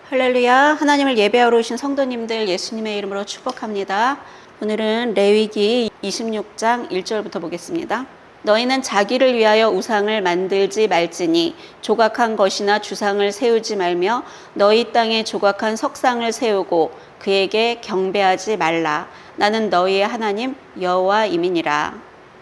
할렐루야. 하나님을 예배하러 오신 성도님들 예수님의 이름으로 축복합니다. 오늘은 레위기 26장 1절부터 보겠습니다. 너희는 자기를 위하여 우상을 만들지 말지니 조각한 것이나 주상을 세우지 말며 너희 땅에 조각한 석상을 세우고 그에게 경배하지 말라. 나는 너희의 하나님 여호와임이니라.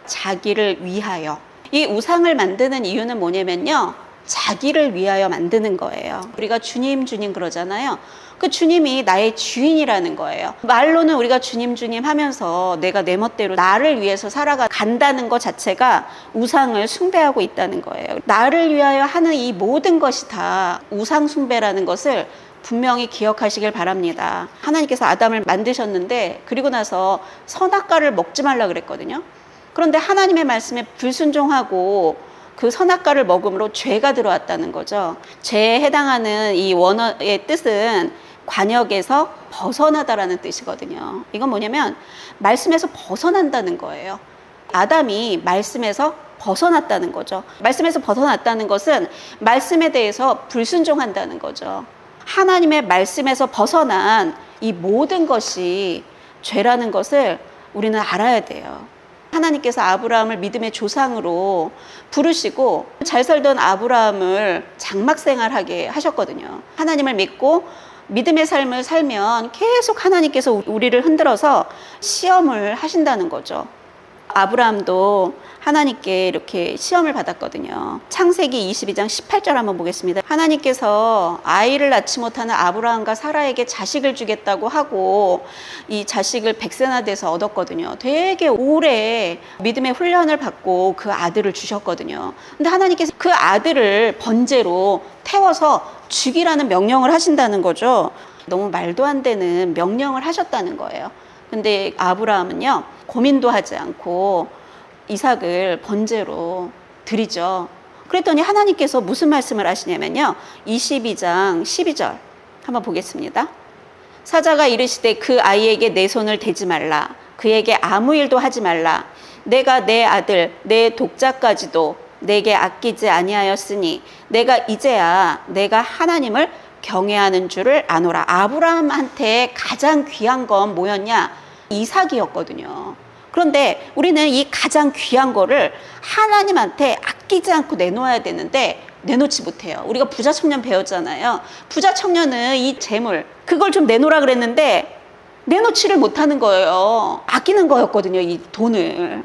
자기를 위하여. 이 우상을 만드는 이유는 뭐냐면요, 자기를 위하여 만드는 거예요. 우리가 주님 주님 그러잖아요. 그 주님이 나의 주인이라는 거예요. 말로는 우리가 주님 주님 하면서 내가 내 멋대로 나를 위해서 살아간다는 것 자체가 우상을 숭배하고 있다는 거예요. 나를 위하여 하는 이 모든 것이 다 우상 숭배라는 것을 분명히 기억하시길 바랍니다. 하나님께서 아담을 만드셨는데 그리고 나서 선악과를 먹지 말라 그랬거든요. 그런데 하나님의 말씀에 불순종하고 그 선악과를 먹음으로 죄가 들어왔다는 거죠. 죄에 해당하는 이 원어의 뜻은 관역에서 벗어나다라는 뜻이거든요. 이건 뭐냐면 말씀에서 벗어난다는 거예요. 아담이 말씀에서 벗어났다는 거죠. 말씀에서 벗어났다는 것은 말씀에 대해서 불순종한다는 거죠. 하나님의 말씀에서 벗어난 이 모든 것이 죄라는 것을 우리는 알아야 돼요. 하나님께서 아브라함을 믿음의 조상으로 부르시고 잘 살던 아브라함을 장막 생활하게 하셨거든요. 하나님을 믿고 믿음의 삶을 살면 계속 하나님께서 우리를 흔들어서 시험을 하신다는 거죠. 아브라함도 하나님께 이렇게 시험을 받았거든요. 창세기 22장 18절 한번 보겠습니다. 하나님께서 아이를 낳지 못하는 아브라함과 사라에게 자식을 주겠다고 하고 이 자식을 100세나 돼서 얻었거든요. 되게 오래 믿음의 훈련을 받고 그 아들을 주셨거든요. 근데 하나님께서 그 아들을 번제로 태워서 죽이라는 명령을 하신다는 거죠. 너무 말도 안 되는 명령을 하셨다는 거예요. 근데 아브라함은요, 고민도 하지 않고 이삭을 번제로 드리죠. 그랬더니 하나님께서 무슨 말씀을 하시냐면요, 22장 12절 한번 보겠습니다. 사자가 이르시되 그 아이에게 내 손을 대지 말라. 그에게 아무 일도 하지 말라. 내가 내 아들 내 독자까지도 내게 아끼지 아니하였으니 내가 이제야 내가 하나님을 경외하는 줄을 아노라. 아브라함한테 가장 귀한 건 뭐였냐? 이삭이었거든요. 그런데 우리는 이 가장 귀한 거를 하나님한테 아끼지 않고 내놓아야 되는데 내놓지 못해요. 우리가 부자 청년 배웠잖아요. 부자 청년은 이 재물, 그걸 좀 내놓으라 그랬는데 내놓지를 못하는 거예요. 아끼는 거였거든요, 이 돈을.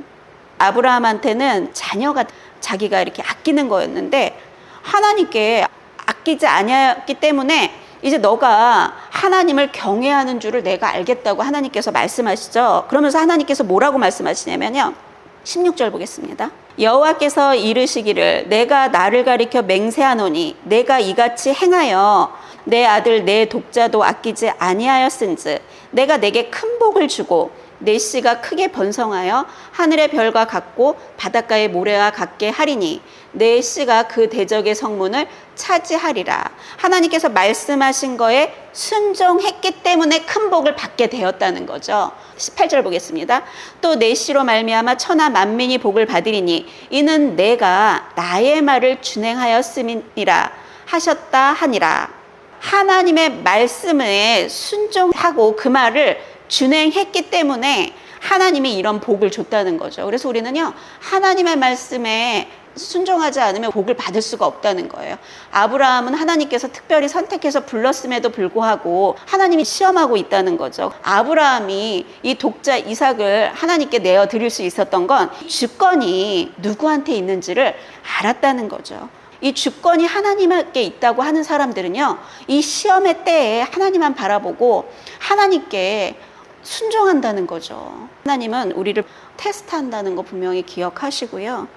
아브라함한테는 자녀가 자기가 이렇게 아끼는 거였는데 하나님께 아끼지 아니했기 때문에 이제 너가 하나님을 경외하는 줄을 내가 알겠다고 하나님께서 말씀하시죠. 그러면서 하나님께서 뭐라고 말씀하시냐면요, 16절 보겠습니다. 여호와께서 이르시기를 내가 나를 가리켜 맹세하노니 내가 이같이 행하여 내 아들 내 독자도 아끼지 아니하였은즉 내가 내게 큰 복을 주고 내 씨가 크게 번성하여 하늘의 별과 같고 바닷가의 모래와 같게 하리니 내 씨가 그 대적의 성문을 차지하리라. 하나님께서 말씀하신 거에 순종했기 때문에 큰 복을 받게 되었다는 거죠. 18절 보겠습니다. 또 내 씨로 말미암아 천하 만민이 복을 받으리니 이는 내가 나의 말을 준행하였음이니라 하셨다 하니라. 하나님의 말씀에 순종하고 그 말을 준행했기 때문에 하나님이 이런 복을 줬다는 거죠. 그래서 우리는요, 하나님의 말씀에 순종하지 않으면 복을 받을 수가 없다는 거예요. 아브라함은 하나님께서 특별히 선택해서 불렀음에도 불구하고 하나님이 시험하고 있다는 거죠. 아브라함이 이 독자 이삭을 하나님께 내어 드릴 수 있었던 건 주권이 누구한테 있는지를 알았다는 거죠. 이 주권이 하나님께 있다고 하는 사람들은요, 이 시험의 때에 하나님만 바라보고 하나님께 순종한다는 거죠. 하나님은 우리를 테스트한다는 거 분명히 기억하시고요.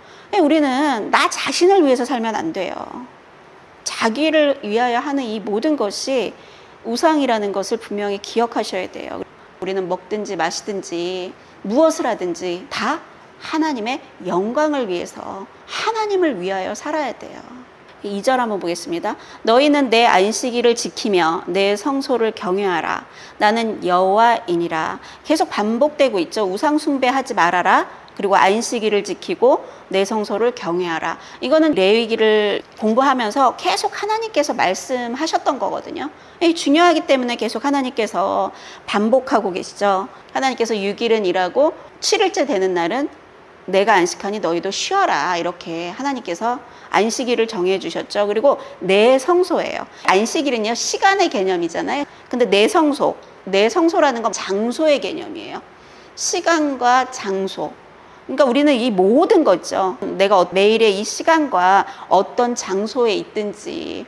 우리는 나 자신을 위해서 살면 안 돼요. 자기를 위하여 하는 이 모든 것이 우상이라는 것을 분명히 기억하셔야 돼요. 우리는 먹든지 마시든지 무엇을 하든지 다 하나님의 영광을 위해서 하나님을 위하여 살아야 돼요. 2절 한번 보겠습니다. 너희는 내 안식일을 지키며 내 성소를 경외하라. 나는 여호와이니라. 계속 반복되고 있죠. 우상 숭배하지 말아라. 그리고 안식일을 지키고 내 성소를 경외하라. 이거는 레위기를 공부하면서 계속 하나님께서 말씀하셨던 거거든요. 중요하기 때문에 계속 하나님께서 반복하고 계시죠. 하나님께서 6일은 일하고 7일째 되는 날은 내가 안식하니 너희도 쉬어라. 이렇게 하나님께서 안식일을 정해 주셨죠. 그리고 내 성소예요. 안식일은요, 시간의 개념이잖아요. 근데 내 성소라는 건 장소의 개념이에요. 시간과 장소. 그러니까 우리는 이 모든 거죠. 내가 매일의 이 시간과 어떤 장소에 있든지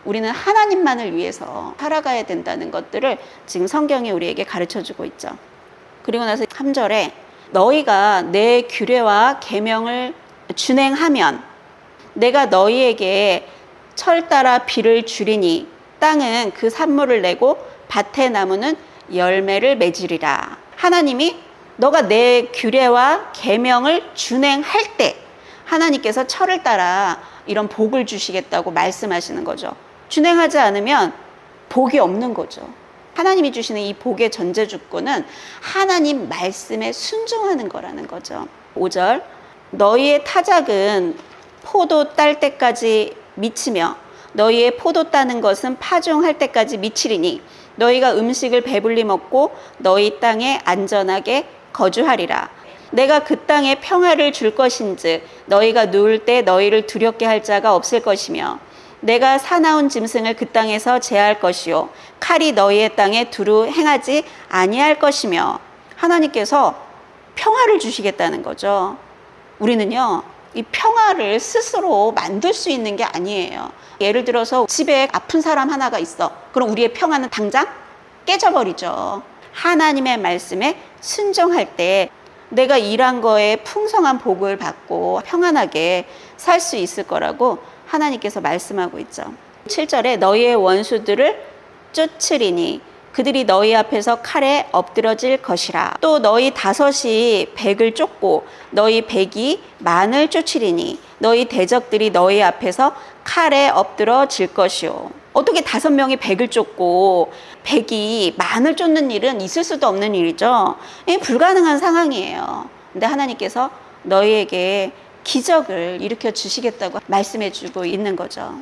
우리는 하나님만을 위해서 살아가야 된다는 것들을 지금 성경이 우리에게 가르쳐주고 있죠. 그리고 나서 3절에 너희가 내 규례와 계명을 준행하면 내가 너희에게 철 따라 비를 주리니 땅은 그 산물을 내고 밭의 나무는 열매를 맺으리라. 하나님이 너가 내 규례와 계명을 준행할 때 하나님께서 철을 따라 이런 복을 주시겠다고 말씀하시는 거죠. 준행하지 않으면 복이 없는 거죠. 하나님이 주시는 이 복의 전제 조건은 하나님 말씀에 순종하는 거라는 거죠. 5절 너희의 타작은 포도 딸 때까지 미치며 너희의 포도 따는 것은 파종할 때까지 미치리니 너희가 음식을 배불리 먹고 너희 땅에 안전하게 거주하리라. 내가 그 땅에 평화를 줄 것인즉 너희가 누울 때 너희를 두렵게 할 자가 없을 것이며 내가 사나운 짐승을 그 땅에서 제할 것이요 칼이 너희의 땅에 두루 행하지 아니할 것이며 하나님께서 평화를 주시겠다는 거죠. 우리는요, 이 평화를 스스로 만들 수 있는 게 아니에요. 예를 들어서 집에 아픈 사람 하나가 있어. 그럼 우리의 평화는 당장 깨져버리죠. 하나님의 말씀에 순종할 때 내가 일한 거에 풍성한 복을 받고 평안하게 살 수 있을 거라고 하나님께서 말씀하고 있죠. 7절에 너희의 원수들을 쫓으리니 그들이 너희 앞에서 칼에 엎드러질 것이라. 또 너희 5이 100을 쫓고 너희 100이 만을 쫓으리니 너희 대적들이 너희 앞에서 칼에 엎드러질 것이요. 어떻게 5명이 100을 쫓고 100이 만을 쫓는 일은 있을 수도 없는 일이죠. 불가능한 상황이에요. 근데 하나님께서 너희에게 기적을 일으켜 주시겠다고 말씀해 주고 있는 거죠.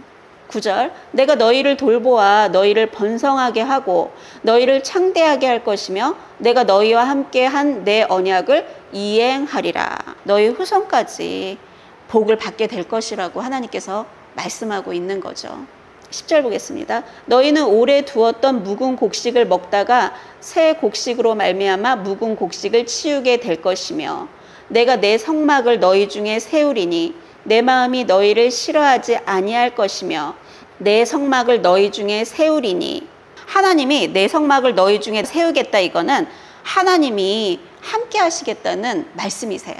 9절 내가 너희를 돌보아 너희를 번성하게 하고 너희를 창대하게 할 것이며 내가 너희와 함께 한 내 언약을 이행하리라. 너희 후손까지 복을 받게 될 것이라고 하나님께서 말씀하고 있는 거죠. 10절 보겠습니다. 너희는 오래 두었던 묵은 곡식을 먹다가 새 곡식으로 말미암아 묵은 곡식을 치우게 될 것이며 내가 내 성막을 너희 중에 세우리니 내 마음이 너희를 싫어하지 아니할 것이며 내 성막을 너희 중에 세우리니 하나님이 내 성막을 너희 중에 세우겠다. 이거는 하나님이 함께 하시겠다는 말씀이세요.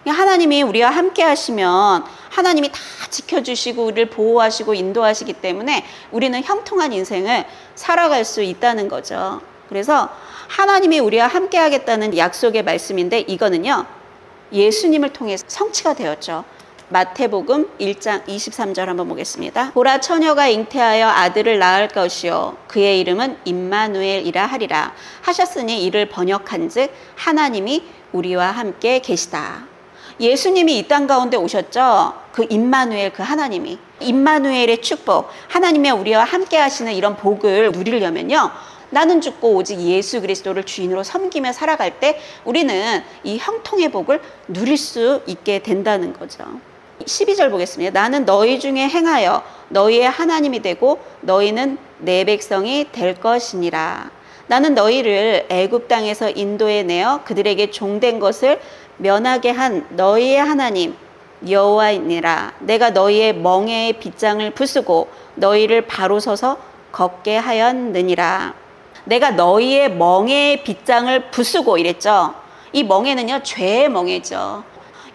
하나님이 우리와 함께 하시면 하나님이 다 지켜주시고 우리를 보호하시고 인도하시기 때문에 우리는 형통한 인생을 살아갈 수 있다는 거죠. 그래서 하나님이 우리와 함께 하겠다는 약속의 말씀인데 이거는요, 예수님을 통해 성취가 되었죠. 마태복음 1장 23절 한번 보겠습니다. 보라 처녀가 잉태하여 아들을 낳을 것이요 그의 이름은 임마누엘이라 하리라 하셨으니 이를 번역한즉 하나님이 우리와 함께 계시다. 예수님이 이 땅 가운데 오셨죠. 그 임마누엘, 그 하나님이 임마누엘의 축복, 하나님의 우리와 함께 하시는 이런 복을 누리려면요, 나는 죽고 오직 예수 그리스도를 주인으로 섬기며 살아갈 때 우리는 이 형통의 복을 누릴 수 있게 된다는 거죠. 12절 보겠습니다. 나는 너희 중에 행하여 너희의 하나님이 되고 너희는 내 백성이 될 것이니라. 나는 너희를 애굽 땅에서 인도해 내어 그들에게 종된 것을 면하게 한 너희의 하나님 여호와이니라. 내가 너희의 멍에의 빗장을 부수고 너희를 바로 서서 걷게 하였느니라. 내가 너희의 멍에의 빗장을 부수고 이랬죠. 이 멍에는요, 죄의 멍에죠.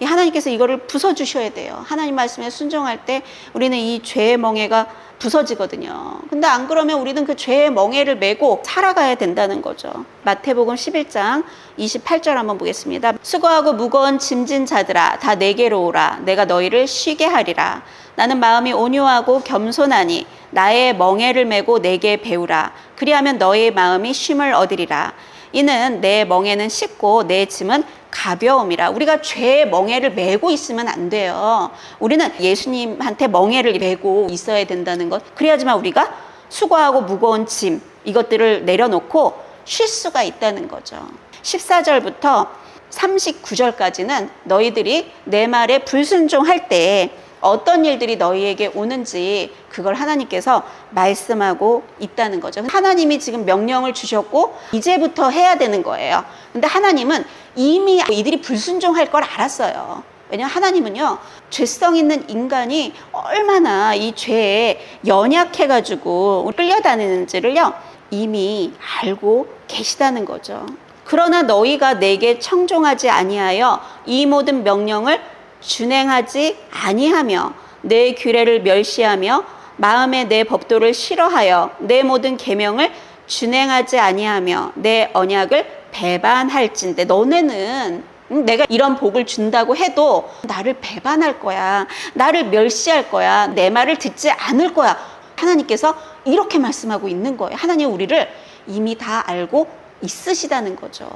하나님께서 이거를 부숴주셔야 돼요. 하나님 말씀에 순종할 때 우리는 이 죄의 멍에가 부서지거든요. 근데 안 그러면 우리는 그 죄의 멍에를 메고 살아가야 된다는 거죠. 마태복음 11장 28절 한번 보겠습니다. 수고하고 무거운 짐진 자들아 다 내게로 오라. 내가 너희를 쉬게 하리라. 나는 마음이 온유하고 겸손하니 나의 멍에를 메고 내게 배우라. 그리하면 너의 마음이 쉼을 얻으리라. 이는 내 멍에는 씻고 내 짐은 가벼움이라. 우리가 죄의 멍에를 메고 있으면 안 돼요. 우리는 예수님한테 멍에를 메고 있어야 된다는 것. 그래야지만 우리가 수고하고 무거운 짐 이것들을 내려놓고 쉴 수가 있다는 거죠. 14절부터 39절까지는 너희들이 내 말에 불순종할 때 어떤 일들이 너희에게 오는지 그걸 하나님께서 말씀하고 있다는 거죠. 하나님이 지금 명령을 주셨고 이제부터 해야 되는 거예요. 근데 하나님은 이미 이들이 불순종할 걸 알았어요. 왜냐하면 하나님은요, 죄성 있는 인간이 얼마나 이 죄에 연약해가지고 끌려다니는지를요 이미 알고 계시다는 거죠. 그러나 너희가 내게 청종하지 아니하여 이 모든 명령을 준행하지 아니하며 내 규례를 멸시하며 마음에 내 법도를 싫어하여 내 모든 계명을 준행하지 아니하며 내 언약을 배반할진대. 너네는 내가 이런 복을 준다고 해도 나를 배반할 거야. 나를 멸시할 거야. 내 말을 듣지 않을 거야. 하나님께서 이렇게 말씀하고 있는 거예요. 하나님 우리를 이미 다 알고 있으시다는 거죠.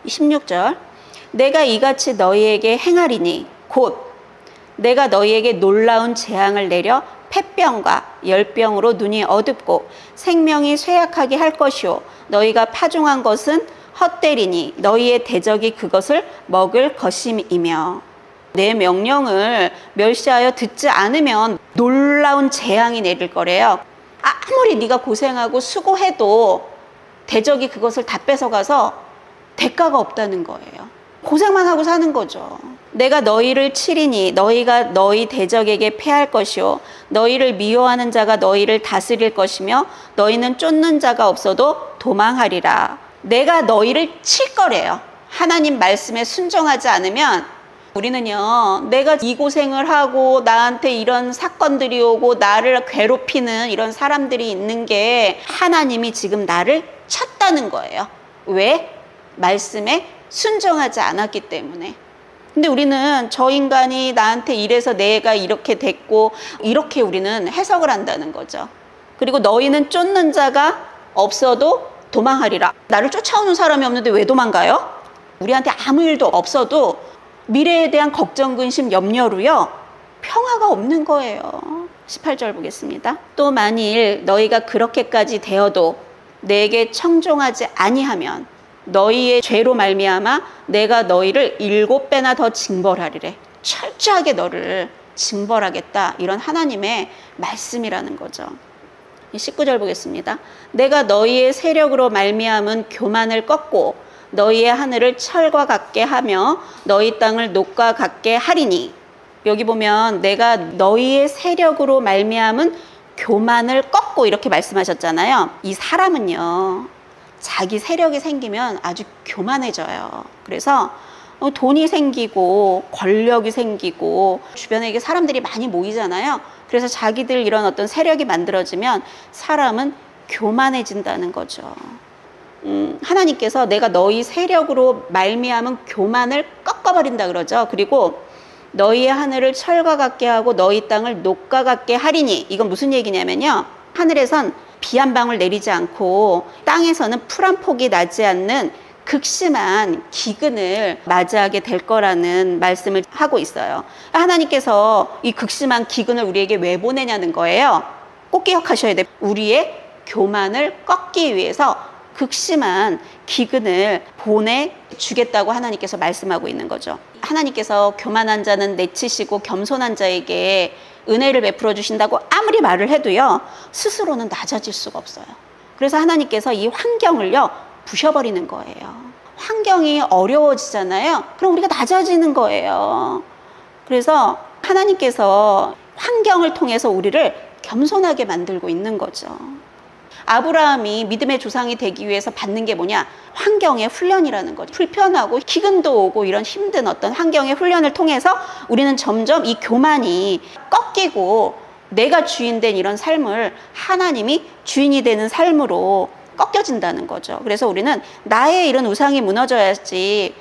16절 내가 이같이 너희에게 행하리니 곧 내가 너희에게 놀라운 재앙을 내려 폐병과 열병으로 눈이 어둡고 생명이 쇠약하게 할 것이요 너희가 파종한 것은 헛되리니 너희의 대적이 그것을 먹을 것임이며. 내 명령을 멸시하여 듣지 않으면 놀라운 재앙이 내릴 거래요. 아무리 네가 고생하고 수고해도 대적이 그것을 다 뺏어가서 대가가 없다는 거예요. 고생만 하고 사는 거죠. 내가 너희를 치리니 너희가 너희 대적에게 패할 것이요 너희를 미워하는 자가 너희를 다스릴 것이며 너희는 쫓는 자가 없어도 도망하리라. 내가 너희를 칠 거래요. 하나님 말씀에 순종하지 않으면 우리는요, 내가 이 고생을 하고 나한테 이런 사건들이 오고 나를 괴롭히는 이런 사람들이 있는 게 하나님이 지금 나를 쳤다는 거예요. 왜? 말씀에 순종하지 않았기 때문에. 근데 우리는 저 인간이 나한테 이래서 내가 이렇게 됐고 이렇게 우리는 해석을 한다는 거죠. 그리고 너희는 쫓는 자가 없어도 도망하리라. 나를 쫓아오는 사람이 없는데 왜 도망가요? 우리한테 아무 일도 없어도 미래에 대한 걱정, 근심, 염려로요 평화가 없는 거예요. 18절 보겠습니다. 또 만일 너희가 그렇게까지 되어도 내게 청종하지 아니하면 너희의 죄로 말미암아 내가 너희를 7배나 더 징벌하리래. 철저하게 너를 징벌하겠다. 이런 하나님의 말씀이라는 거죠. 19절 보겠습니다. 내가 너희의 세력으로 말미암은 교만을 꺾고 너희의 하늘을 철과 같게 하며 너희 땅을 녹과 같게 하리니. 여기 보면 내가 너희의 세력으로 말미암은 교만을 꺾고 이렇게 말씀하셨잖아요. 이 사람은요 자기 세력이 생기면 아주 교만해져요. 그래서 돈이 생기고 권력이 생기고 주변에 이게 사람들이 많이 모이잖아요. 그래서 자기들 이런 어떤 세력이 만들어지면 사람은 교만해진다는 거죠. 하나님께서 내가 너희 세력으로 말미암은 교만을 꺾어버린다 그러죠. 그리고 너희의 하늘을 철과 같게 하고 너희 땅을 녹과 같게 하리니. 이건 무슨 얘기냐면요, 하늘에선 비 한 방울 내리지 않고 땅에서는 풀 한 폭이 나지 않는 극심한 기근을 맞이하게 될 거라는 말씀을 하고 있어요. 하나님께서 이 극심한 기근을 우리에게 왜 보내냐는 거예요. 꼭 기억하셔야 돼요. 우리의 교만을 꺾기 위해서 극심한 기근을 보내주겠다고 하나님께서 말씀하고 있는 거죠. 하나님께서 교만한 자는 내치시고 겸손한 자에게 은혜를 베풀어 주신다고 아무리 말을 해도요 스스로는 낮아질 수가 없어요. 그래서 하나님께서 이 환경을요 부셔버리는 거예요. 환경이 어려워지잖아요. 그럼 우리가 낮아지는 거예요. 그래서 하나님께서 환경을 통해서 우리를 겸손하게 만들고 있는 거죠. 아브라함이 믿음의 조상이 되기 위해서 받는 게 뭐냐? 환경의 훈련이라는 거죠. 불편하고 기근도 오고 이런 힘든 어떤 환경의 훈련을 통해서 우리는 점점 이 교만이 꺾이고 내가 주인된 이런 삶을 하나님이 주인이 되는 삶으로 꺾여진다는 거죠. 그래서 우리는 나의 이런 우상이 무너져야지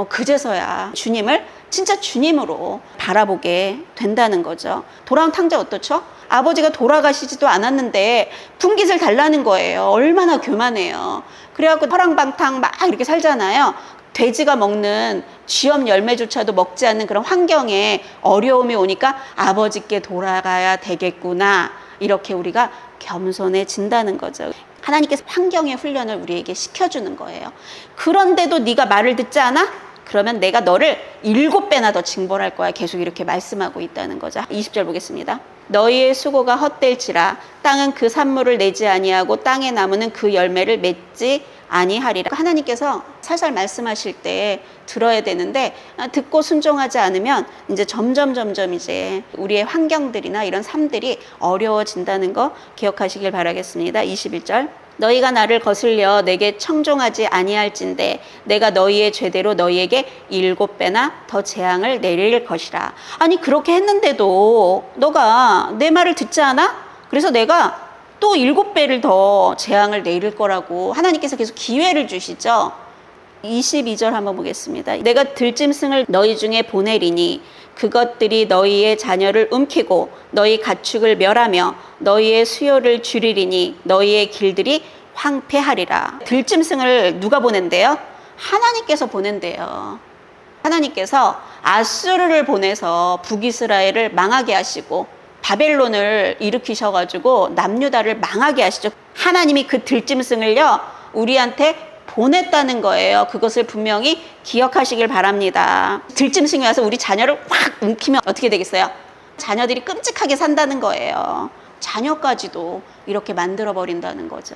그제서야 주님을 진짜 주님으로 바라보게 된다는 거죠. 돌아온 탕자 어떻죠? 아버지가 돌아가시지도 않았는데 분깃을 달라는 거예요. 얼마나 교만해요. 그래갖고 허랑방탕 막 이렇게 살잖아요. 돼지가 먹는 쥐염 열매조차도 먹지 않는 그런 환경에 어려움이 오니까 아버지께 돌아가야 되겠구나. 이렇게 우리가 겸손해진다는 거죠. 하나님께서 환경의 훈련을 우리에게 시켜주는 거예요. 그런데도 네가 말을 듣지 않아? 그러면 내가 너를 7배나 더 징벌할 거야. 계속 이렇게 말씀하고 있다는 거죠. 20절 보겠습니다. 너희의 수고가 헛될지라 땅은 그 산물을 내지 아니하고 땅의 나무는 그 열매를 맺지 아니하리라. 하나님께서 살살 말씀하실 때 들어야 되는데 듣고 순종하지 않으면 이제 점점 이제 우리의 환경들이나 이런 삶들이 어려워진다는 거 기억하시길 바라겠습니다. 21절. 너희가 나를 거슬려 내게 청종하지 아니할진대 내가 너희의 죄대로 너희에게 7배나 더 재앙을 내릴 것이라. 아니 그렇게 했는데도 너가 내 말을 듣지 않아? 그래서 내가 또 7배를 더 재앙을 내릴 거라고 하나님께서 계속 기회를 주시죠. 22절 한번 보겠습니다. 내가 들짐승을 너희 중에 보내리니 그것들이 너희의 자녀를 움키고 너희 가축을 멸하며 너희의 수요를 줄이리니 너희의 길들이 황폐하리라. 들짐승을 누가 보낸대요? 하나님께서 보낸대요. 하나님께서 아수르를 보내서 북이스라엘을 망하게 하시고 바벨론을 일으키셔가지고 남유다를 망하게 하시죠. 하나님이 그 들짐승을요 우리한테 보냈다는 거예요. 그것을 분명히 기억하시길 바랍니다. 들짐승이 와서 우리 자녀를 확 움키면 어떻게 되겠어요? 자녀들이 끔찍하게 산다는 거예요. 자녀까지도 이렇게 만들어 버린다는 거죠.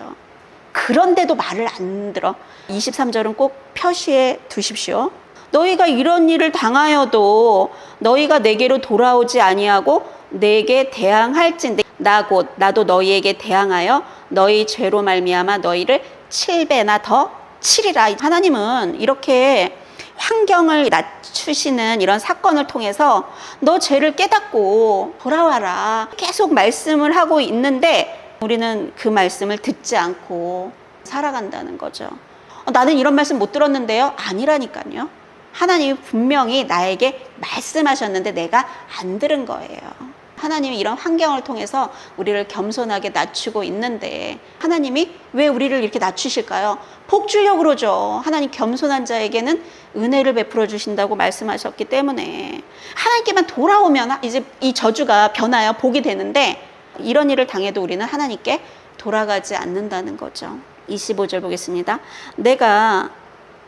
그런데도 말을 안 들어. 23절은 꼭 표시해 두십시오. 너희가 이런 일을 당하여도 너희가 내게로 돌아오지 아니하고 내게 대항할진대 나도 너희에게 대항하여 너희 죄로 말미암아 너희를 7배나 더 치리라. 하나님은 이렇게 환경을 낮추시는 이런 사건을 통해서 너 죄를 깨닫고 돌아와라 계속 말씀을 하고 있는데 우리는 그 말씀을 듣지 않고 살아간다는 거죠. 나는 이런 말씀 못 들었는데요. 아니라니까요. 하나님이 분명히 나에게 말씀하셨는데 내가 안 들은 거예요. 하나님이 이런 환경을 통해서 우리를 겸손하게 낮추고 있는데 하나님이 왜 우리를 이렇게 낮추실까요? 복 주려고 그러죠. 하나님 겸손한 자에게는 은혜를 베풀어 주신다고 말씀하셨기 때문에 하나님께만 돌아오면 이제 이 저주가 변하여 복이 되는데 이런 일을 당해도 우리는 하나님께 돌아가지 않는다는 거죠. 25절 보겠습니다. 내가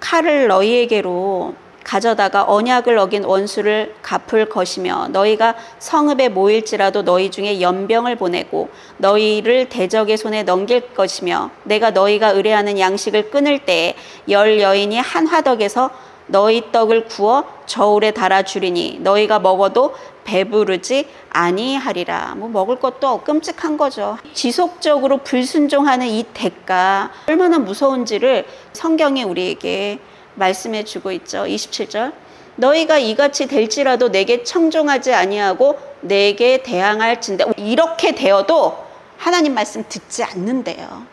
칼을 너희에게로 가져다가 언약을 어긴 원수를 갚을 것이며 너희가 성읍에 모일지라도 너희 중에 연병을 보내고 너희를 대적의 손에 넘길 것이며 내가 너희가 의뢰하는 양식을 끊을 때에 10 여인이 한 화덕에서 너희 떡을 구워 저울에 달아 주리니 너희가 먹어도 배부르지 아니하리라. 먹을 것도 끔찍한 거죠. 지속적으로 불순종하는 이 대가 얼마나 무서운지를 성경이 우리에게 말씀해 주고 있죠. 27절. 너희가 이같이 될지라도 내게 청종하지 아니하고 내게 대항할진대. 이렇게 되어도 하나님 말씀 듣지 않는데요.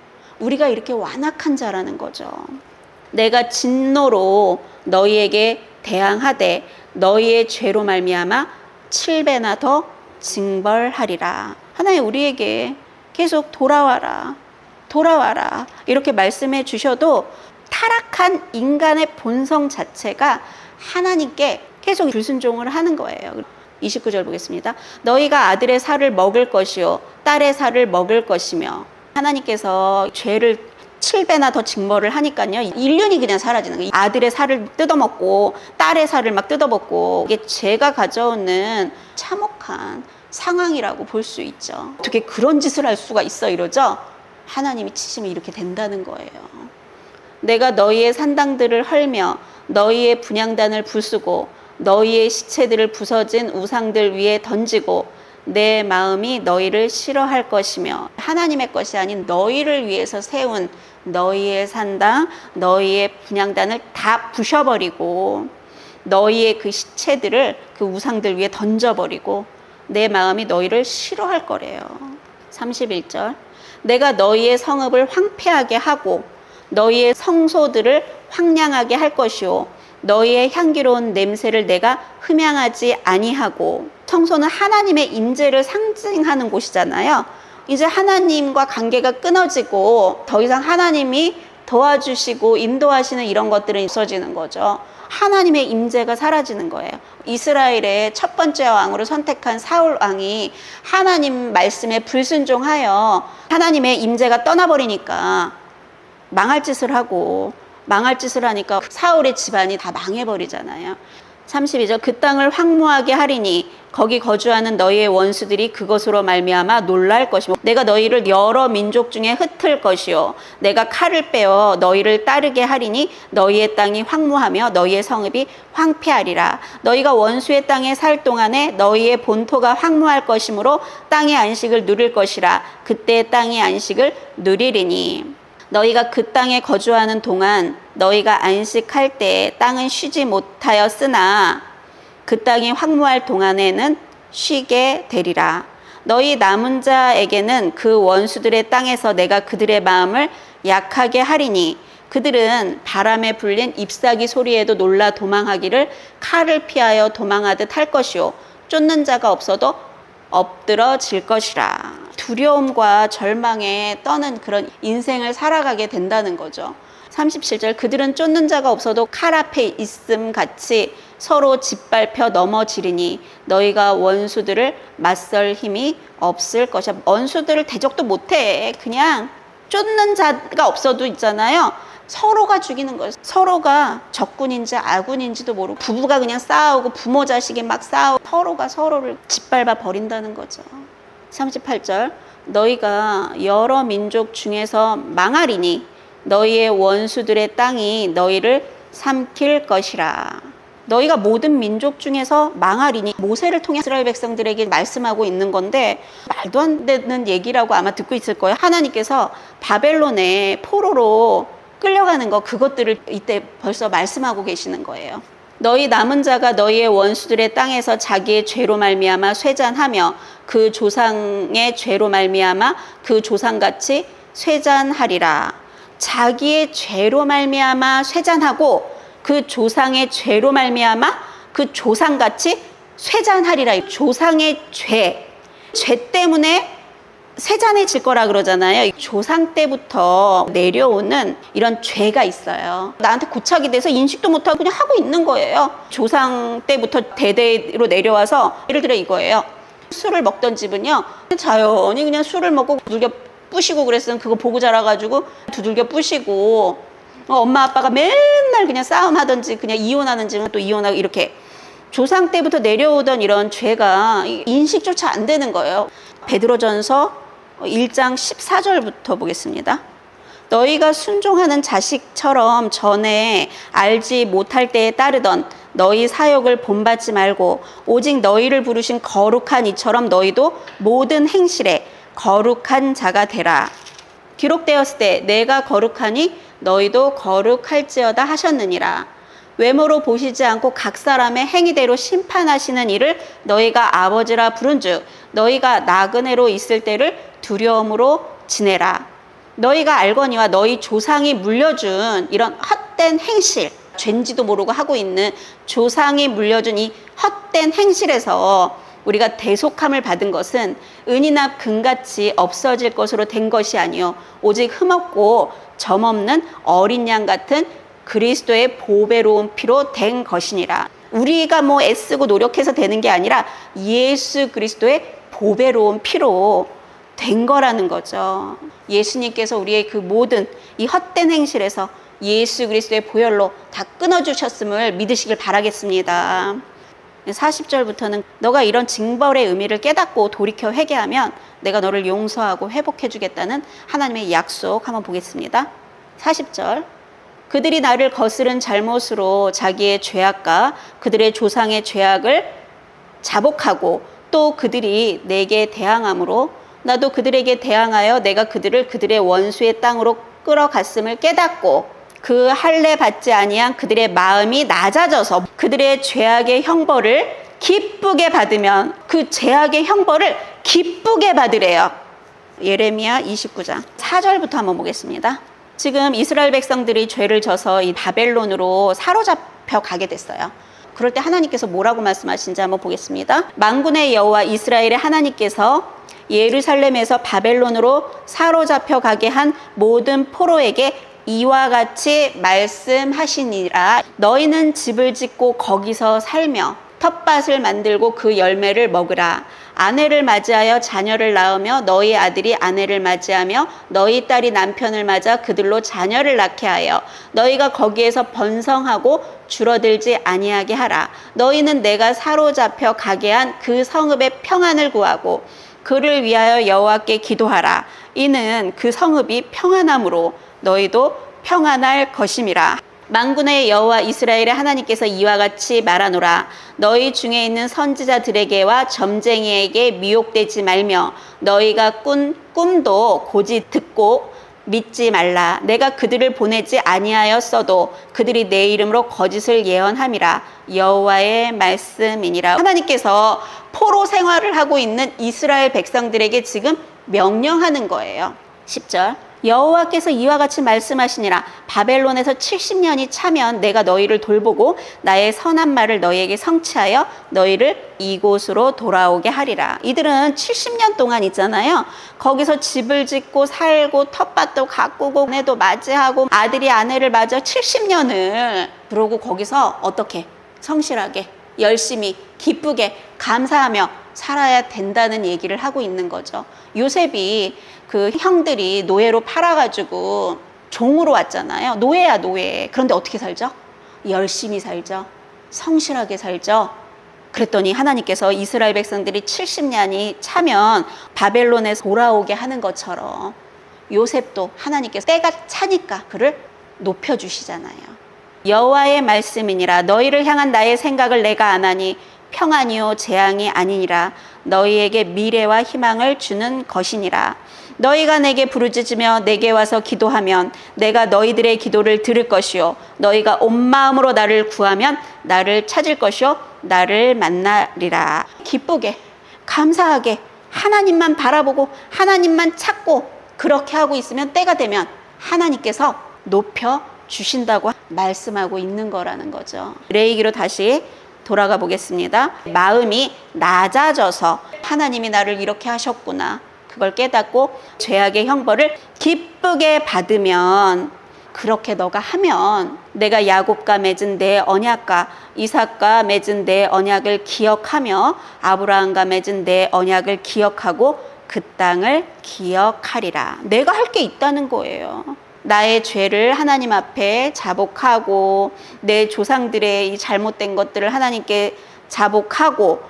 우리가 이렇게 완악한 자라는 거죠. 내가 진노로 너희에게 대항하되 너희의 죄로 말미암아 7배나 더 징벌하리라. 하나님 우리에게 계속 돌아와라 이렇게 말씀해 주셔도 타락한 인간의 본성 자체가 하나님께 계속 불순종을 하는 거예요. 29절 보겠습니다. 너희가 아들의 살을 먹을 것이요 딸의 살을 먹을 것이며 하나님께서 죄를 7배나 더 징벌을 하니까요. 인륜이 그냥 사라지는 거예요. 아들의 살을 뜯어먹고 딸의 살을 막 뜯어먹고 이게 죄가 가져오는 참혹한 상황이라고 볼 수 있죠. 어떻게 그런 짓을 할 수가 있어 이러죠. 하나님이 치시면 이렇게 된다는 거예요. 내가 너희의 산당들을 헐며 너희의 분향단을 부수고 너희의 시체들을 부서진 우상들 위에 던지고 내 마음이 너희를 싫어할 것이며 하나님의 것이 아닌 너희를 위해서 세운 너희의 산당, 너희의 분향단을 다 부셔버리고 너희의 그 시체들을 그 우상들 위에 던져버리고 내 마음이 너희를 싫어할 거래요. 31절. 내가 너희의 성읍을 황폐하게 하고 너희의 성소들을 황량하게 할 것이요 너희의 향기로운 냄새를 내가 흠양하지 아니하고 성소는 하나님의 임재를 상징하는 곳이잖아요. 이제 하나님과 관계가 끊어지고 더 이상 하나님이 도와주시고 인도하시는 이런 것들은 없어지는 거죠. 하나님의 임재가 사라지는 거예요. 이스라엘의 첫 번째 왕으로 선택한 사울 왕이 하나님 말씀에 불순종하여 하나님의 임재가 떠나버리니까 망할 짓을 하니까 사울의 집안이 다 망해버리잖아요. 32절 그 땅을 황무하게 하리니 거기 거주하는 너희의 원수들이 그것으로 말미암아 놀랄 것이요 내가 너희를 여러 민족 중에 흩을 것이요 내가 칼을 빼어 너희를 따르게 하리니 너희의 땅이 황무하며 너희의 성읍이 황폐하리라. 너희가 원수의 땅에 살 동안에 너희의 본토가 황무할 것이므로 땅의 안식을 누릴 것이라. 그때 땅의 안식을 누리리니 너희가 그 땅에 거주하는 동안 너희가 안식할 때에 땅은 쉬지 못하였으나 그 땅이 황무할 동안에는 쉬게 되리라. 너희 남은 자에게는 그 원수들의 땅에서 내가 그들의 마음을 약하게 하리니 그들은 바람에 불린 잎사귀 소리에도 놀라 도망하기를 칼을 피하여 도망하듯 할 것이요 쫓는 자가 없어도 엎드러질 것이라. 두려움과 절망에 떠는 그런 인생을 살아가게 된다는 거죠. 37절 그들은 쫓는 자가 없어도 칼 앞에 있음 같이 서로 짓밟혀 넘어지리니 너희가 원수들을 맞설 힘이 없을 것이야. 원수들을 대적도 못해. 그냥 쫓는 자가 없어도 있잖아요. 서로가 죽이는 거예요. 서로가 적군인지 아군인지도 모르고 부부가 그냥 싸우고 부모 자식이 막 싸우고 서로가 서로를 짓밟아 버린다는 거죠. 38절 너희가 여러 민족 중에서 망하리니 너희의 원수들의 땅이 너희를 삼킬 것이라. 너희가 모든 민족 중에서 망하리니 모세를 통해 이스라엘 백성들에게 말씀하고 있는 건데 말도 안 되는 얘기라고 아마 듣고 있을 거예요. 하나님께서 바벨론의 포로로 끌려가는 거 그것들을 이때 벌써 말씀하고 계시는 거예요. 너희 남은 자가 너희의 원수들의 땅에서 자기의 죄로 말미암아 쇠잔하며 그 조상의 죄로 말미암아 그 조상같이 쇠잔하리라. 자기의 죄로 말미암아 쇠잔하고 그 조상의 죄로 말미암아 그 조상같이 쇠잔하리라. 조상의 죄 때문에 쇠잔해질 거라 그러잖아요. 조상 때부터 내려오는 이런 죄가 있어요. 나한테 고착이 돼서 인식도 못하고 그냥 하고 있는 거예요. 조상 때부터 대대로 내려와서 예를 들어 이거예요. 술을 먹던 집은요 자연히 그냥 술을 먹고 두들겨 부시고 그랬으면 그거 보고 자라가지고 두들겨 부시고 엄마 아빠가 맨날 그냥 싸움하든지 그냥 이혼하는 집은 또 이혼하고 이렇게 조상 때부터 내려오던 이런 죄가 인식조차 안 되는 거예요. 베드로전서 1장 14절부터 보겠습니다. 너희가 순종하는 자식처럼 전에 알지 못할 때에 따르던 너희 사역을 본받지 말고 오직 너희를 부르신 거룩한 이처럼 너희도 모든 행실에 거룩한 자가 되라. 기록되었을 때 내가 거룩하니 너희도 거룩할지어다 하셨느니라. 외모로 보시지 않고 각 사람의 행위대로 심판하시는 이를 너희가 아버지라 부른즉 너희가 나그네로 있을 때를 두려움으로 지내라. 너희가 알거니와 너희 조상이 물려준 이런 헛된 행실, 죄인지도 모르고 하고 있는 조상이 물려준 이 헛된 행실에서 우리가 대속함을 받은 것은 은이나 금같이 없어질 것으로 된 것이 아니요 오직 흠없고 점없는 어린 양 같은 그리스도의 보배로운 피로 된 것이니라. 우리가 뭐 애쓰고 노력해서 되는 게 아니라 예수 그리스도의 보배로운 피로 된 거라는 거죠. 예수님께서 우리의 그 모든 이 헛된 행실에서 예수 그리스도의 보혈로 다 끊어주셨음을 믿으시길 바라겠습니다. 40절부터는 너가 이런 징벌의 의미를 깨닫고 돌이켜 회개하면 내가 너를 용서하고 회복해 주겠다는 하나님의 약속 한번 보겠습니다. 40절 그들이 나를 거스른 잘못으로 자기의 죄악과 그들의 조상의 죄악을 자복하고 또 그들이 내게 대항함으로 나도 그들에게 대항하여 내가 그들을 그들의 원수의 땅으로 끌어갔음을 깨닫고 그 할례 받지 아니한 그들의 마음이 낮아져서 그들의 죄악의 형벌을 기쁘게 받으면 그 죄악의 형벌을 기쁘게 받으래요. 예레미야 29장 4절부터 한번 보겠습니다. 지금 이스라엘 백성들이 죄를 져서 이 바벨론으로 사로잡혀 가게 됐어요. 그럴 때 하나님께서 뭐라고 말씀하신지 한번 보겠습니다. 만군의 여호와 이스라엘의 하나님께서 예루살렘에서 바벨론으로 사로잡혀 가게 한 모든 포로에게 이와 같이 말씀하시니라. 너희는 집을 짓고 거기서 살며 텃밭을 만들고 그 열매를 먹으라. 아내를 맞이하여 자녀를 낳으며 너희 아들이 아내를 맞이하며 너희 딸이 남편을 맞아 그들로 자녀를 낳게 하여 너희가 거기에서 번성하고 줄어들지 아니하게 하라. 너희는 내가 사로잡혀 가게 한 그 성읍의 평안을 구하고 그를 위하여 여호와께 기도하라. 이는 그 성읍이 평안함으로 너희도 평안할 것임이라. 만군의 여호와 이스라엘의 하나님께서 이와 같이 말하노라. 너희 중에 있는 선지자들에게와 점쟁이에게 미혹되지 말며 너희가 꾼 꿈도 고지 듣고 믿지 말라. 내가 그들을 보내지 아니하였어도 그들이 내 이름으로 거짓을 예언함이라. 여호와의 말씀이니라. 하나님께서 포로 생활을 하고 있는 이스라엘 백성들에게 지금 명령하는 거예요. 10절. 여호와께서 이와 같이 말씀하시니라. 바벨론에서 70년이 차면 내가 너희를 돌보고 나의 선한 말을 너희에게 성취하여 너희를 이곳으로 돌아오게 하리라. 이들은 70년 동안 있잖아요. 거기서 집을 짓고 살고 텃밭도 가꾸고 아내도 맞이하고 아들이 아내를 맞아 70년을 그러고 거기서 어떻게 성실하게 열심히 기쁘게 감사하며 살아야 된다는 얘기를 하고 있는 거죠. 요셉이 그 형들이 노예로 팔아가지고 종으로 왔잖아요. 노예야 노예. 그런데 어떻게 살죠? 열심히 살죠. 성실하게 살죠. 그랬더니 하나님께서 이스라엘 백성들이 70년이 차면 바벨론에서 돌아오게 하는 것처럼 요셉도 하나님께서 때가 차니까 그를 높여주시잖아요. 여호와의 말씀이니라. 너희를 향한 나의 생각을 내가 아나니 평안이요 재앙이 아니니라. 너희에게 미래와 희망을 주는 것이니라. 너희가 내게 부르짖으며 내게 와서 기도하면 내가 너희들의 기도를 들을 것이요 너희가 온 마음으로 나를 구하면 나를 찾을 것이요 나를 만나리라. 기쁘게 감사하게 하나님만 바라보고 하나님만 찾고 그렇게 하고 있으면 때가 되면 하나님께서 높여 주신다고 말씀하고 있는 거라는 거죠. 레위기로 다시 돌아가 보겠습니다. 마음이 낮아져서 하나님이 나를 이렇게 하셨구나 그걸 깨닫고 죄악의 형벌을 기쁘게 받으면 그렇게 너가 하면 내가 야곱과 맺은 내 언약과 이삭과 맺은 내 언약을 기억하며 아브라함과 맺은 내 언약을 기억하고 그 땅을 기억하리라. 내가 할 게 있다는 거예요. 나의 죄를 하나님 앞에 자복하고 내 조상들의 이 잘못된 것들을 하나님께 자복하고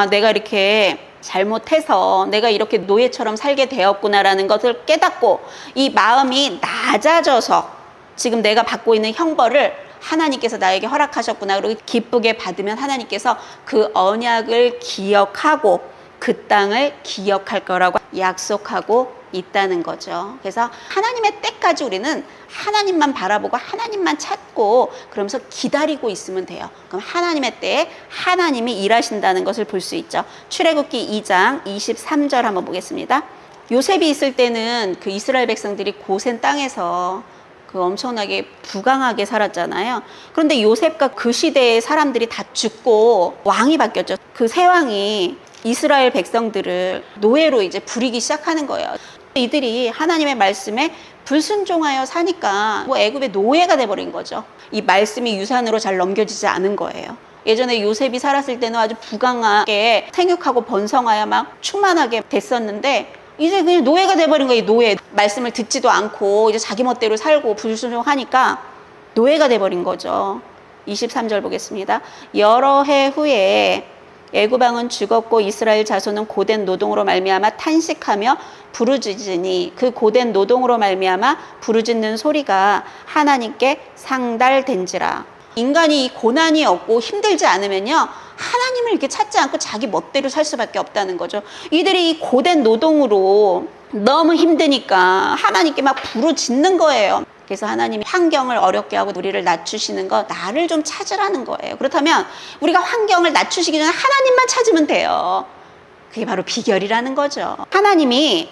내가 이렇게 잘못해서 내가 이렇게 노예처럼 살게 되었구나라는 것을 깨닫고 이 마음이 낮아져서 지금 내가 받고 있는 형벌을 하나님께서 나에게 허락하셨구나 그리고 기쁘게 받으면 하나님께서 그 언약을 기억하고 그 땅을 기억할 거라고 약속하고 있다는 거죠. 그래서 하나님의 때까지 우리는 하나님만 바라보고 하나님만 찾고 그러면서 기다리고 있으면 돼요. 그럼 하나님의 때에 하나님이 일하신다는 것을 볼 수 있죠. 출애굽기 2장 23절 한번 보겠습니다. 요셉이 있을 때는 그 이스라엘 백성들이 고센 땅에서 그 엄청나게 부강하게 살았잖아요. 그런데 요셉과 그 시대의 사람들이 다 죽고 왕이 바뀌었죠. 그 새 왕이 이스라엘 백성들을 노예로 이제 부리기 시작하는 거예요. 이들이 하나님의 말씀에 불순종하여 사니까 애굽의 노예가 돼버린 거죠. 이 말씀이 유산으로 잘 넘겨지지 않은 거예요. 예전에 요셉이 살았을 때는 아주 부강하게 생육하고 번성하여 막 충만하게 됐었는데 이제 그냥 노예가 돼버린 거예요. 노예. 말씀을 듣지도 않고 이제 자기 멋대로 살고 불순종하니까 노예가 돼버린 거죠. 23절 보겠습니다. 여러 해 후에 애굽 왕은 죽었고 이스라엘 자손은 고된 노동으로 말미암아 탄식하며 부르짖으니 그 고된 노동으로 말미암아 부르짖는 소리가 하나님께 상달된지라. 인간이 고난이 없고 힘들지 않으면요 하나님을 이렇게 찾지 않고 자기 멋대로 살 수밖에 없다는 거죠. 이들이 이 고된 노동으로 너무 힘드니까 하나님께 막 부르짖는 거예요. 그래서 하나님이 환경을 어렵게 하고 우리를 낮추시는 거 나를 좀 찾으라는 거예요. 그렇다면 우리가 환경을 낮추시기 전에 하나님만 찾으면 돼요. 그게 바로 비결이라는 거죠. 하나님이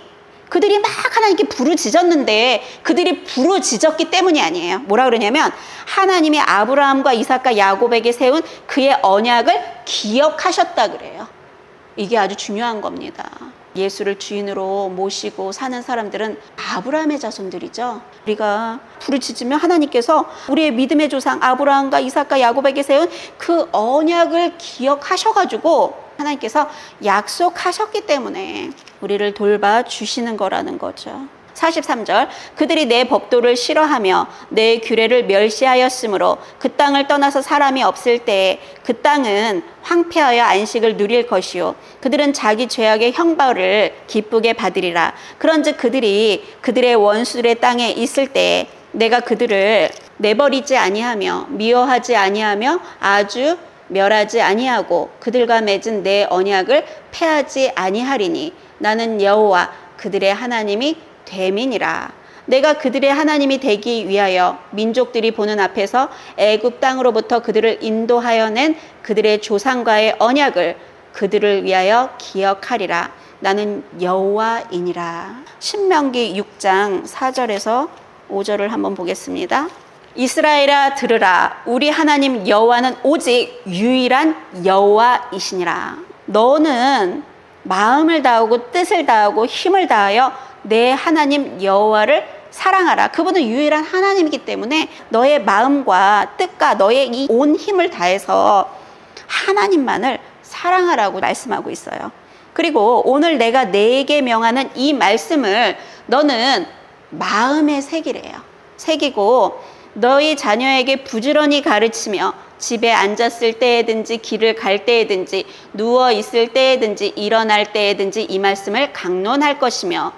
그들이 막 하나님께 부르짖었는데 그들이 부르짖었기 때문이 아니에요. 뭐라 그러냐면 하나님이 아브라함과 이삭과 야곱에게 세운 그의 언약을 기억하셨다 그래요. 이게 아주 중요한 겁니다. 예수를 주인으로 모시고 사는 사람들은 아브라함의 자손들이죠. 우리가 부르짖으면 하나님께서 우리의 믿음의 조상 아브라함과 이삭과 야곱에게 세운 그 언약을 기억하셔가지고 하나님께서 약속하셨기 때문에 우리를 돌봐 주시는 거라는 거죠. 43절 그들이 내 법도를 싫어하며 내 규례를 멸시하였으므로 그 땅을 떠나서 사람이 없을 때에 그 땅은 황폐하여 안식을 누릴 것이요 그들은 자기 죄악의 형벌을 기쁘게 받으리라. 그런즉 그들이 그들의 원수들의 땅에 있을 때에 내가 그들을 내버리지 아니하며 미워하지 아니하며 아주 멸하지 아니하고 그들과 맺은 내 언약을 폐하지 아니하리니 나는 여호와 그들의 하나님이 됨이니라. 내가 그들의 하나님이 되기 위하여 민족들이 보는 앞에서 애굽 땅으로부터 그들을 인도하여 낸 그들의 조상과의 언약을 그들을 위하여 기억하리라. 나는 여호와이니라. 신명기 6장 4절에서 5절을 한번 보겠습니다. 이스라엘아 들으라. 우리 하나님 여호와는 오직 유일한 여호와이시니라. 너는 마음을 다하고 뜻을 다하고 힘을 다하여 내 하나님 여호와를 사랑하라. 그분은 유일한 하나님이기 때문에 너의 마음과 뜻과 너의 이 온 힘을 다해서 하나님만을 사랑하라고 말씀하고 있어요. 그리고 오늘 내가 내게 명하는 이 말씀을 너는 마음에 새기래요. 새기고 너희 자녀에게 부지런히 가르치며 집에 앉았을 때에든지 길을 갈 때에든지 누워 있을 때에든지 일어날 때에든지 이 말씀을 강론할 것이며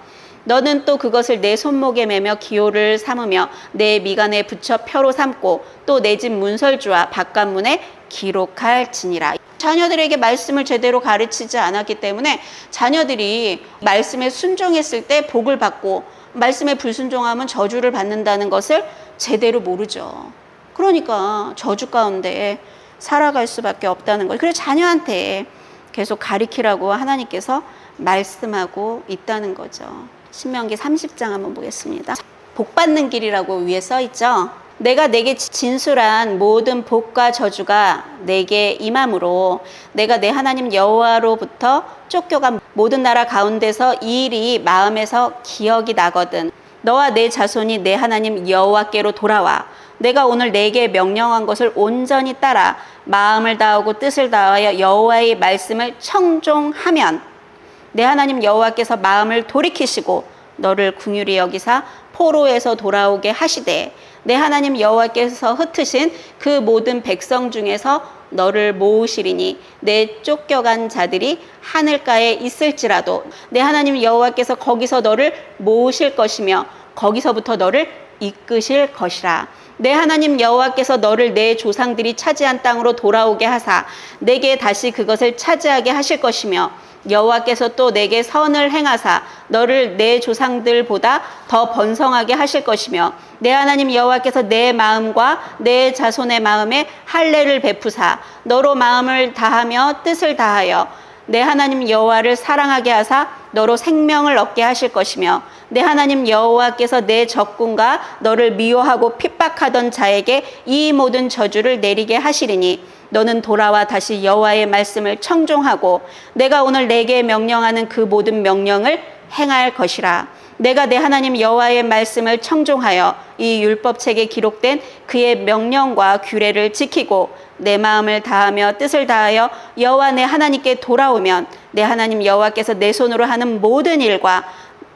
너는 또 그것을 내 손목에 매며 기호를 삼으며 내 미간에 붙여 표로 삼고 또 내 집 문설주와 바깥문에 기록할지니라. 자녀들에게 말씀을 제대로 가르치지 않았기 때문에 자녀들이 말씀에 순종했을 때 복을 받고 말씀에 불순종하면 저주를 받는다는 것을 제대로 모르죠. 그러니까 저주 가운데 살아갈 수밖에 없다는 거예요. 그래서 자녀한테 계속 가르치라고 하나님께서 말씀하고 있다는 거죠. 신명기 30장 한번 보겠습니다. 복 받는 길이라고 위에 써 있죠. 내가 내게 진술한 모든 복과 저주가 내게 임함으로 내가 내 하나님 여호와로부터 쫓겨간 모든 나라 가운데서 이 일이 마음에서 기억이 나거든 너와 내 자손이 내 하나님 여호와께로 돌아와 내가 오늘 내게 명령한 것을 온전히 따라 마음을 다하고 뜻을 다하여 여호와의 말씀을 청종하면 내 하나님 여호와께서 마음을 돌이키시고 너를 긍휼히 여기사 포로에서 돌아오게 하시되 내 하나님 여호와께서 흩으신 그 모든 백성 중에서 너를 모으시리니 내 쫓겨간 자들이 하늘가에 있을지라도 내 하나님 여호와께서 거기서 너를 모으실 것이며 거기서부터 너를 이끄실 것이라. 내 하나님 여호와께서 너를 내 조상들이 차지한 땅으로 돌아오게 하사 내게 다시 그것을 차지하게 하실 것이며 여호와께서 또 내게 선을 행하사 너를 내 조상들보다 더 번성하게 하실 것이며 내 하나님 여호와께서 내 마음과 내 자손의 마음에 할례를 베푸사 너로 마음을 다하며 뜻을 다하여 내 하나님 여호와를 사랑하게 하사 너로 생명을 얻게 하실 것이며 내 하나님 여호와께서 내 적군과 너를 미워하고 핍박하던 자에게 이 모든 저주를 내리게 하시리니 너는 돌아와 다시 여호와의 말씀을 청종하고 내가 오늘 내게 명령하는 그 모든 명령을 행할 것이라. 내가 내 하나님 여호와의 말씀을 청종하여 이 율법책에 기록된 그의 명령과 규례를 지키고 내 마음을 다하며 뜻을 다하여 여호와 내 하나님께 돌아오면 내 하나님 여호와께서 내 손으로 하는 모든 일과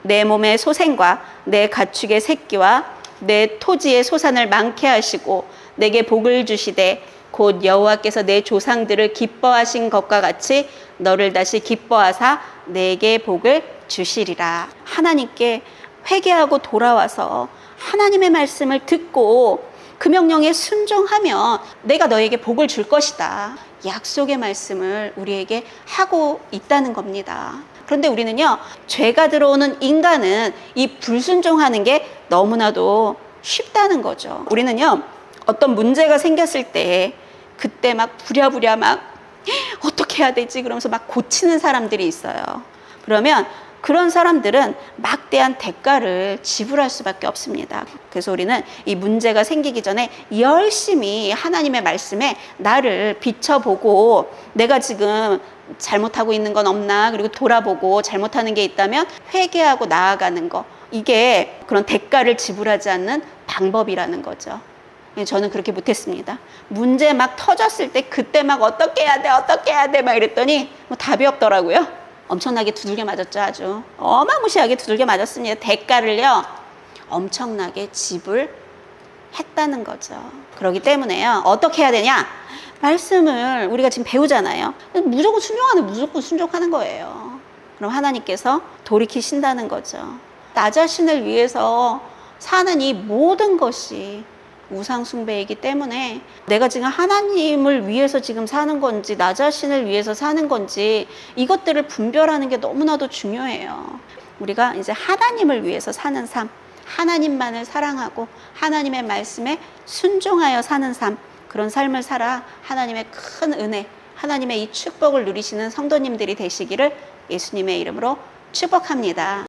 내 몸의 소생과 내 가축의 새끼와 내 토지의 소산을 많게 하시고 내게 복을 주시되 곧 여호와께서 내 조상들을 기뻐하신 것과 같이 너를 다시 기뻐하사 내게 복을 주시리라. 하나님께 회개하고 돌아와서 하나님의 말씀을 듣고 그 명령에 순종하면 내가 너에게 복을 줄 것이다. 약속의 말씀을 우리에게 하고 있다는 겁니다. 그런데 우리는요, 죄가 들어오는 인간은 이 불순종하는 게 너무나도 쉽다는 거죠. 우리는요, 어떤 문제가 생겼을 때 그때 막 부랴부랴 막 어떻게 해야 되지? 그러면서 막 고치는 사람들이 있어요. 그러면 그런 사람들은 막대한 대가를 지불할 수밖에 없습니다. 그래서 우리는 이 문제가 생기기 전에 열심히 하나님의 말씀에 나를 비춰보고 내가 지금 잘못하고 있는 건 없나, 그리고 돌아보고 잘못하는 게 있다면 회개하고 나아가는 거, 이게 그런 대가를 지불하지 않는 방법이라는 거죠. 저는 그렇게 못했습니다. 문제 막 터졌을 때 그때 막 어떻게 해야 돼 막 이랬더니 뭐 답이 없더라고요. 엄청나게 두들겨 맞았죠. 아주 어마무시하게 두들겨 맞았습니다. 대가를요 엄청나게 지불했다는 거죠. 그렇기 때문에요, 어떻게 해야 되냐, 말씀을 우리가 지금 배우잖아요. 무조건 순종하는 거예요. 그럼 하나님께서 돌이키신다는 거죠. 나 자신을 위해서 사는 이 모든 것이 우상 숭배이기 때문에 내가 지금 하나님을 위해서 지금 사는 건지 나 자신을 위해서 사는 건지 이것들을 분별하는 게 너무나도 중요해요. 우리가 이제 하나님을 위해서 사는 삶, 하나님만을 사랑하고 하나님의 말씀에 순종하여 사는 삶, 그런 삶을 살아 하나님의 큰 은혜, 하나님의 이 축복을 누리시는 성도님들이 되시기를 예수님의 이름으로 축복합니다.